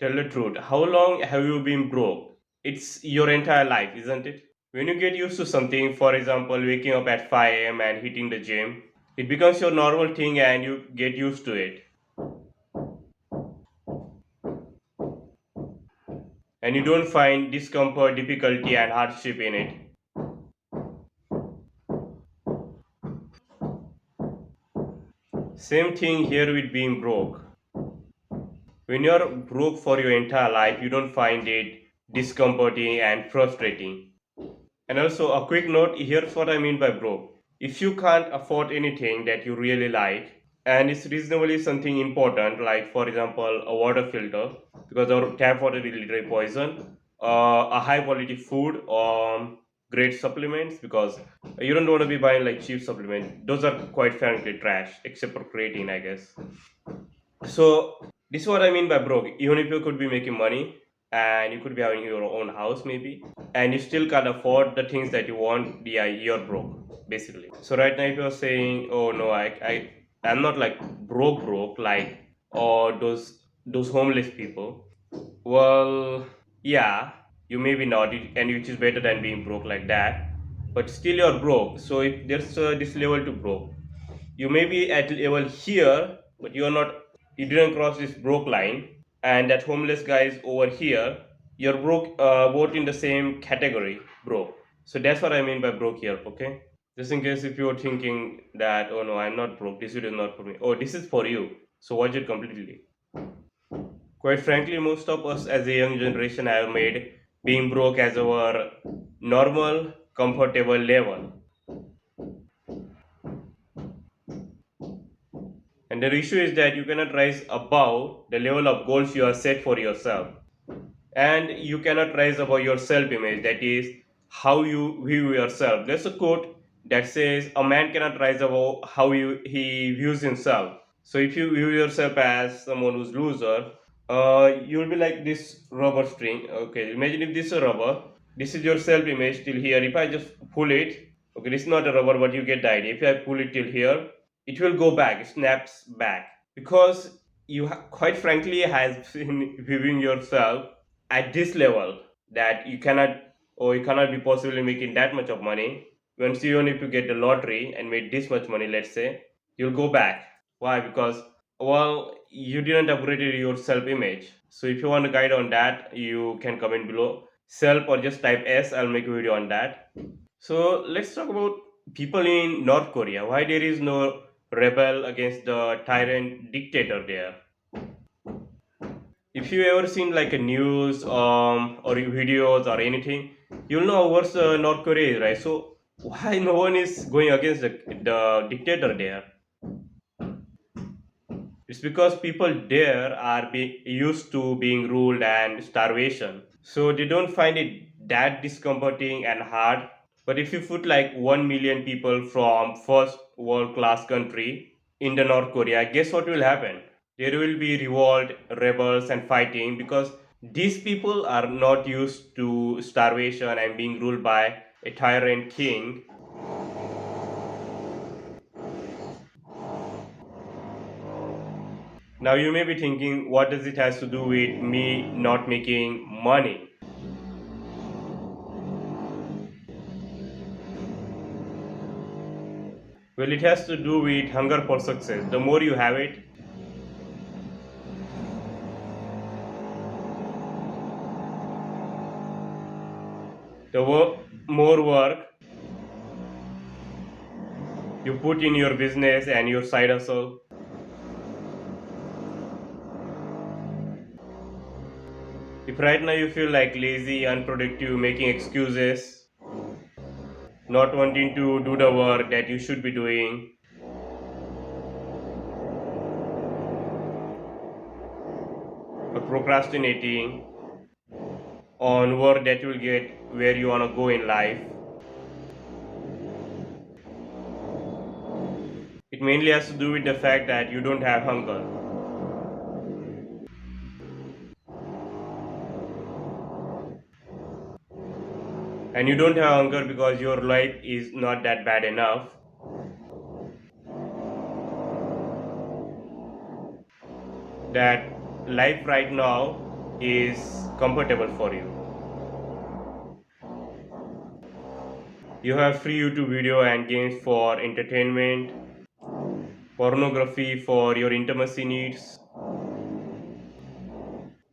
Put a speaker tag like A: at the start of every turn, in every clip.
A: Tell the truth. How long have you been broke? It's your entire life, isn't it? When you get used to something, for example, waking up at 5 a.m. and hitting the gym, it becomes your normal thing and you get used to it. And you don't find discomfort, difficulty, and hardship in it. Same thing here with being broke. When you're broke for your entire life, you don't find it discomforting and frustrating. And also, a quick note, here's what I mean by broke. If you can't afford anything that you really like, and it's reasonably something important, like for example, a water filter, because our tap water is literally poison, a high quality food, great supplements, because you don't want to be buying like cheap supplements. Those are quite frankly trash, except for creatine, I guess. So this is what I mean by broke. Even if you could be making money and you could be having your own house maybe, and you still can't afford the things that you want, yeah, you're broke basically. So right now, if you're saying, "Oh no, I'm not like broke, like or those homeless people," well, yeah, you may be not, and which is better than being broke like that. But still, you're broke. So if there's this level to broke, you may be at level here, but you're not. You didn't cross this broke line, and that homeless guy is over here. You're broke, both in the same category, broke. So that's what I mean by broke here. Okay, just in case if you're thinking that, oh no, I'm not broke. This video is not for me. Oh, this is for you. So watch it completely. Quite frankly, most of us as a young generation have made being broke as our normal, comfortable level. And the issue is that you cannot rise above the level of goals you have set for yourself. And you cannot rise above your self image, that is, how you view yourself. There's a quote that says, "A man cannot rise above how he views himself." So if you view yourself as someone who's loser, you'll be like this rubber string. Okay, imagine if this is a rubber, this is your self image till here. If I just pull it, okay, this is not a rubber, but you get the idea. If I pull it till here, it will go back, it snaps back. Because you quite frankly has been viewing yourself at this level that you cannot, or you cannot be possibly making that much of money. Once you, even if you get the lottery and made this much money, let's say, you'll go back. Why? Because, well, you didn't upgrade your self image. So if you want a guide on that, you can comment below self or just type S. I'll make a video on that. So let's talk about people in North Korea. Why there is no rebel against the tyrant dictator there? If you ever seen like a news or videos or anything, you'll know what's North Korea is, right? So why no one is going against the dictator there? It's because people there are used to being ruled and starvation, so they don't find it that discomforting and hard. But if you put like 1 million people from first world class country in the North Korea, guess what will happen? There will be revolt, rebels, and fighting, because these people are not used to starvation and being ruled by a tyrant king. Now you may be thinking, what does it has to do with me not making money? Well, it has to do with hunger for success. The more you have it, the more work you put in your business and your side hustle. If right now you feel like lazy, unproductive, making excuses, not wanting to do the work that you should be doing, or procrastinating on work that will get where you want to go in life, it mainly has to do with the fact that you don't have hunger. And you don't have hunger because your life is not that bad enough. That life right now is comfortable for you. You have free YouTube video and games for entertainment, pornography for your intimacy needs,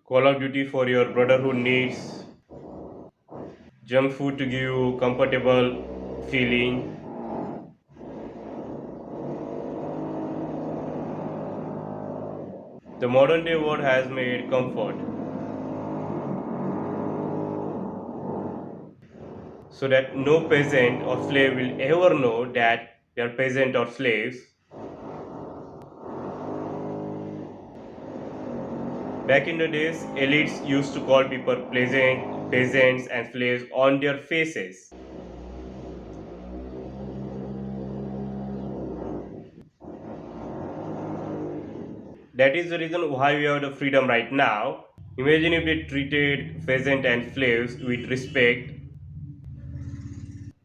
A: Call of Duty for your brotherhood needs, junk food to give you comfortable feeling. The modern day world has made comfort so that no peasant or slave will ever know that they are peasant or slaves. Back in the days, elites used to call people pleasant, peasants, and slaves on their faces. That is the reason why we have the freedom right now. Imagine if they treated peasant and slaves with respect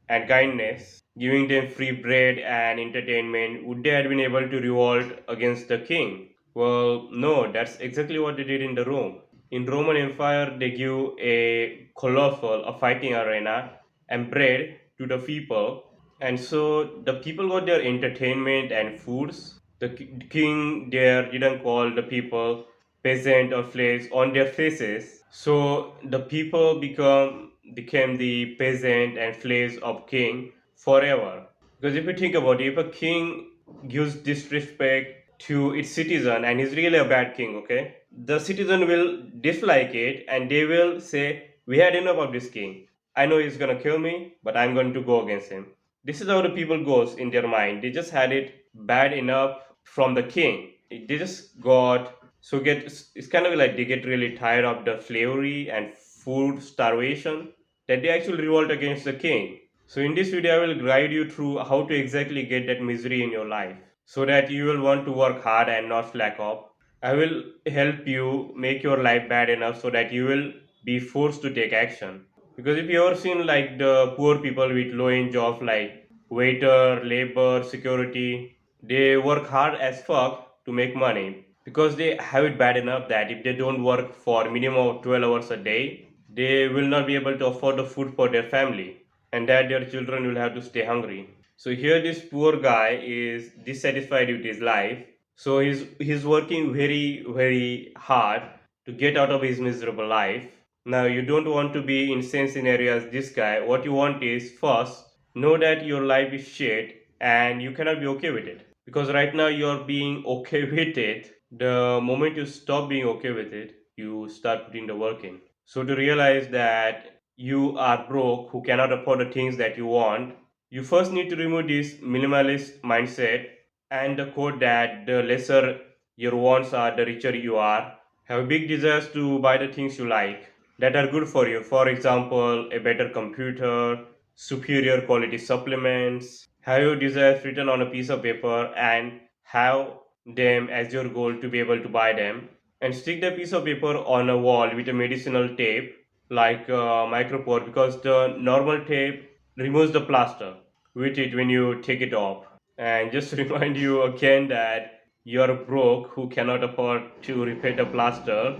A: and kindness, giving them free bread and entertainment. Would they have been able to revolt against the king? Well, no, that's exactly what they did in the Rome. In Roman Empire, they give a colossal, a fighting arena and bread to the people, and so the people got their entertainment and foods. The king there didn't call the people peasant or slaves on their faces, so the people became the peasant and slaves of king forever. Because if you think about it, if a king gives disrespect to its citizen and he's really a bad king, okay, the citizen will dislike it and they will say, "We had enough of this king. I know he's gonna kill me, but I'm going to go against him." This is how the people goes in their mind. They just had it bad enough from the king. They just got so get it's kind of like they get really tired of the slavery and food starvation that they actually revolt against the king. So in this video, I will guide you through how to exactly get that misery in your life so that you will want to work hard and not slack off. I will help you make your life bad enough so that you will be forced to take action. Because if you ever seen like the poor people with low end jobs like waiter, labor, security, they work hard as fuck to make money because they have it bad enough that if they don't work for minimum of 12 hours a day, they will not be able to afford the food for their family and that their children will have to stay hungry. So here this poor guy is dissatisfied with his life. So he's working very hard to get out of his miserable life. Now you don't want to be in same scenario as this guy. What you want is first know that your life is shit and you cannot be okay with it. Because right now you're being okay with it. The moment you stop being okay with it, you start putting the work in. So to realize that you are broke who cannot afford the things that you want, you first need to remove this minimalist mindset and the quote that the lesser your wants are, the richer you are. Have big desires to buy the things you like that are good for you. For example, a better computer, superior quality supplements. Have your desires written on a piece of paper and have them as your goal to be able to buy them. And stick the piece of paper on a wall with a medicinal tape like micropore because the normal tape removes the plaster with it when you take it off. And just to remind you again that you're broke who cannot afford to repair the plaster.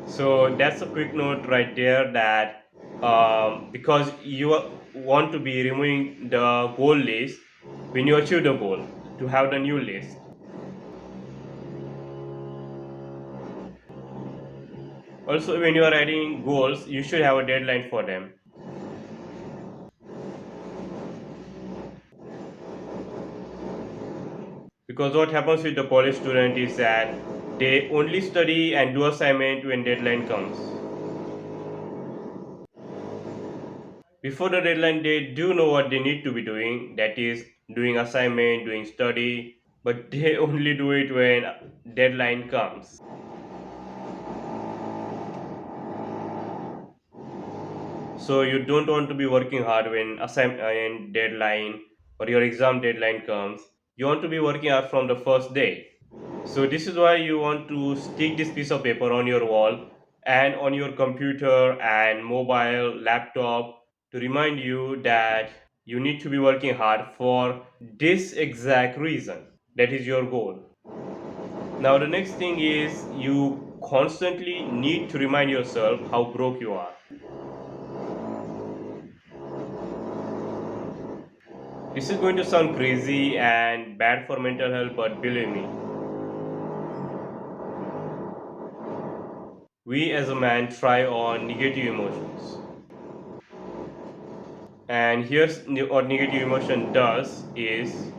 A: So that's a quick note right there that because you want to be removing the goal list when you achieve the goal to have the new list. Also, when you are adding goals, you should have a deadline for them. Because what happens with the college student is that they only study and do assignment when deadline comes. Before the deadline, they do know what they need to be doing, that is, doing assignment, doing study, but they only do it when deadline comes. So you don't want to be working hard when assignment deadline or your exam deadline comes. You want to be working hard from the first day. So this is why you want to stick this piece of paper on your wall and on your computer and mobile laptop to remind you that you need to be working hard for this exact reason. That is your goal. Now the next thing is you constantly need to remind yourself how broke you are. This is going to sound crazy and bad for mental health, but believe me, we as a man try on negative emotions. And here's what negative emotion does is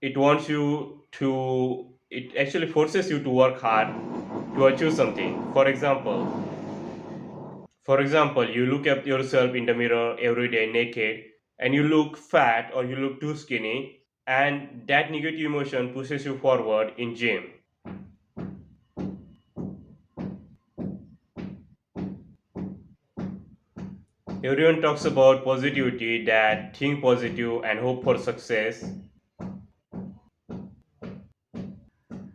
A: it wants you to, it actually forces you to work hard to achieve something. For example, you look at yourself in the mirror every day naked and you look fat or you look too skinny, and that negative emotion pushes you forward in gym. Everyone talks about positivity, that think positive and hope for success.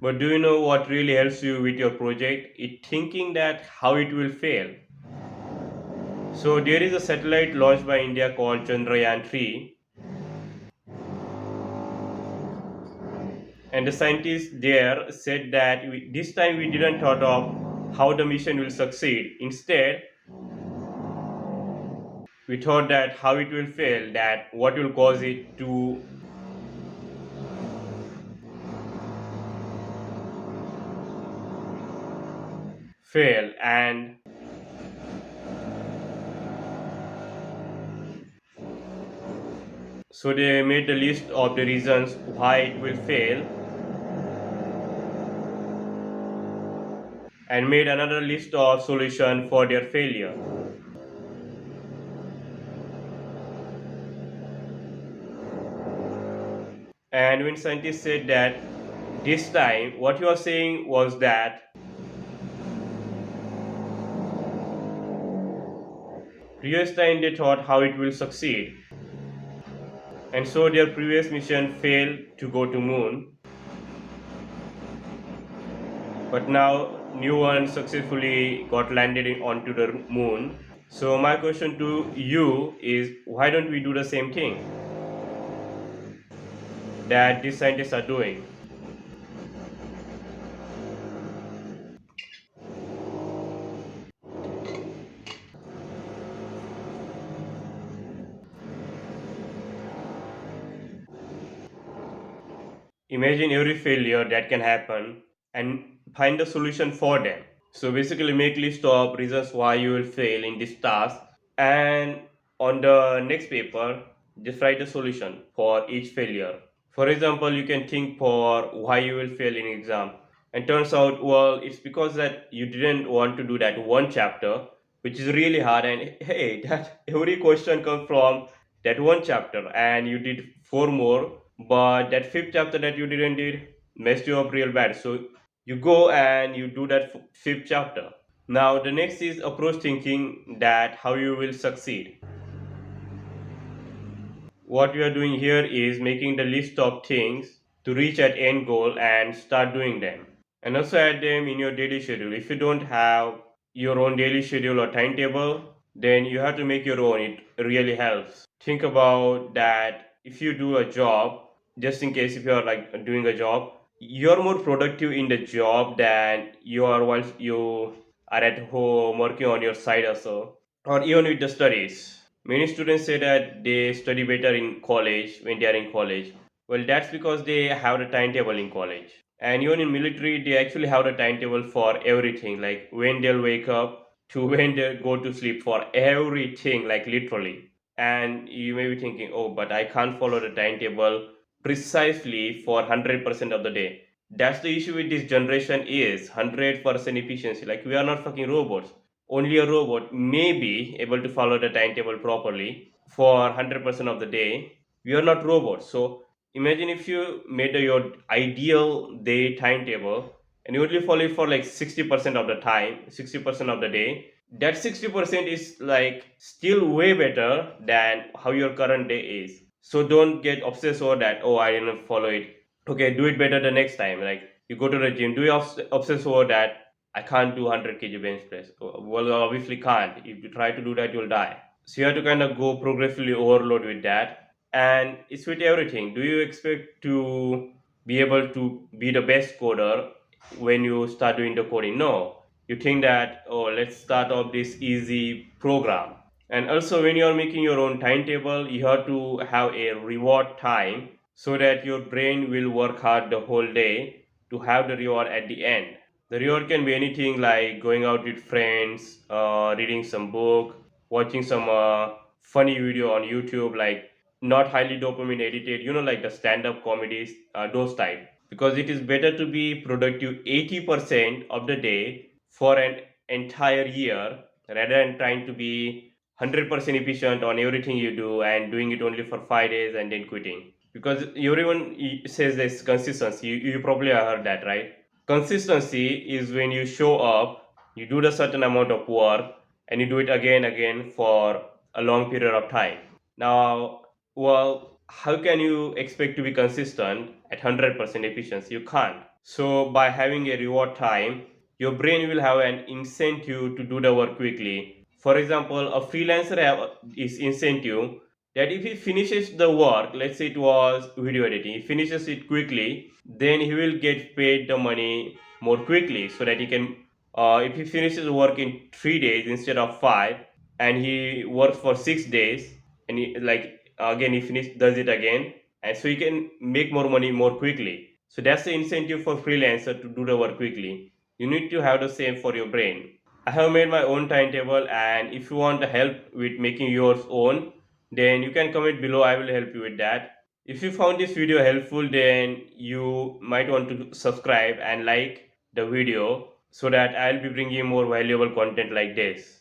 A: But do you know what really helps you with your project? It thinking that how it will fail. So there is a satellite launched by India called Chandrayaan 3, and the scientists there said that this time we didn't thought of how the mission will succeed. Instead, we thought that how it will fail, that what will cause it to fail. And so they made the list of the reasons why it will fail and made another list of solution for their failure. And when scientists said that this time what you are saying was that previous time they thought how it will succeed, and so their previous mission failed to go to moon, but now new one successfully got landed onto the moon. So my question to you is, why don't we do the same thing that these scientists are doing? Imagine every failure that can happen and find a solution for them. So basically make list of reasons why you will fail in this task, and on the next paper just write a solution for each failure. For example, you can think for why you will fail in exam, and turns out, well, it's because that you didn't want to do that one chapter which is really hard, and hey, that every question comes from that one chapter and you did four more, but that fifth chapter that you didn't did messed you up real bad. So you go and you do that fifth chapter. Now the next is approach thinking, that how you will succeed. What we are doing here is making the list of things to reach at end goal and start doing them, and also add them in your daily schedule. If you don't have your own daily schedule or timetable, then you have to make your own. It really helps. Think about that. If you do a job, just in case if you are like doing a job, you're more productive in the job than you are while you are at home working on your side also, or even with the studies. Many students say that they study better in college when they are in college. Well, that's because they have the timetable in college. And even in military, they actually have the timetable for everything, like when they'll wake up to when they go to sleep, for everything, like literally. And you may be thinking, oh, but I can't follow the timetable precisely for 100% of the day. That's the issue with this generation is 100% efficiency. Like we are not fucking robots. Only a robot may be able to follow the timetable properly for 100% of the day. We are not robots. So imagine if you made your ideal day timetable and you only follow it for like 60% of the time, 60% of the day. That 60% is like still way better than how your current day is. So don't get obsessed over that. Oh, I didn't follow it. Okay, do it better the next time. Like you go to the gym, do you obsess over that? I can't do 100 kg bench press. Well, obviously can't. If you try to do that, you'll die. So you have to kind of go progressively overload with that. And it's with everything. Do you expect to be able to be the best coder when you start doing the coding. No, you think that, oh, let's start off this easy program. And also, when you are making your own timetable, you have to have a reward time so that your brain will work hard the whole day to have the reward at the end. The reward can be anything like going out with friends, reading some book, watching some funny video on YouTube, like not highly dopamine edited, like the stand up comedies, those type. Because it is better to be productive 80% of the day for an entire year rather than trying to be 100% efficient on everything you do and doing it only for 5 days and then quitting. Because everyone says this consistency. You probably have heard that, right? Consistency is when you show up, you do the certain amount of work, and you do it again for a long period of time. Now, well, how can you expect to be consistent at 100% efficiency? You can't. So, by having a reward time, your brain will have an incentive to do the work quickly. For example, a freelancer have is incentive that if he finishes the work, let's say it was video editing, he finishes it quickly, then he will get paid the money more quickly so that he can, if he finishes work in 3 days instead of five, and he works for 6 days, and he, like again he does it again, and so he can make more money more quickly. So that's the incentive for freelancer to do the work quickly. You need to have the same for your brain. I have made my own timetable, and if you want help with making yours own, then you can comment below. I will help you with that. If you found this video helpful, then you might want to subscribe and like the video so that I'll be bringing more valuable content like this.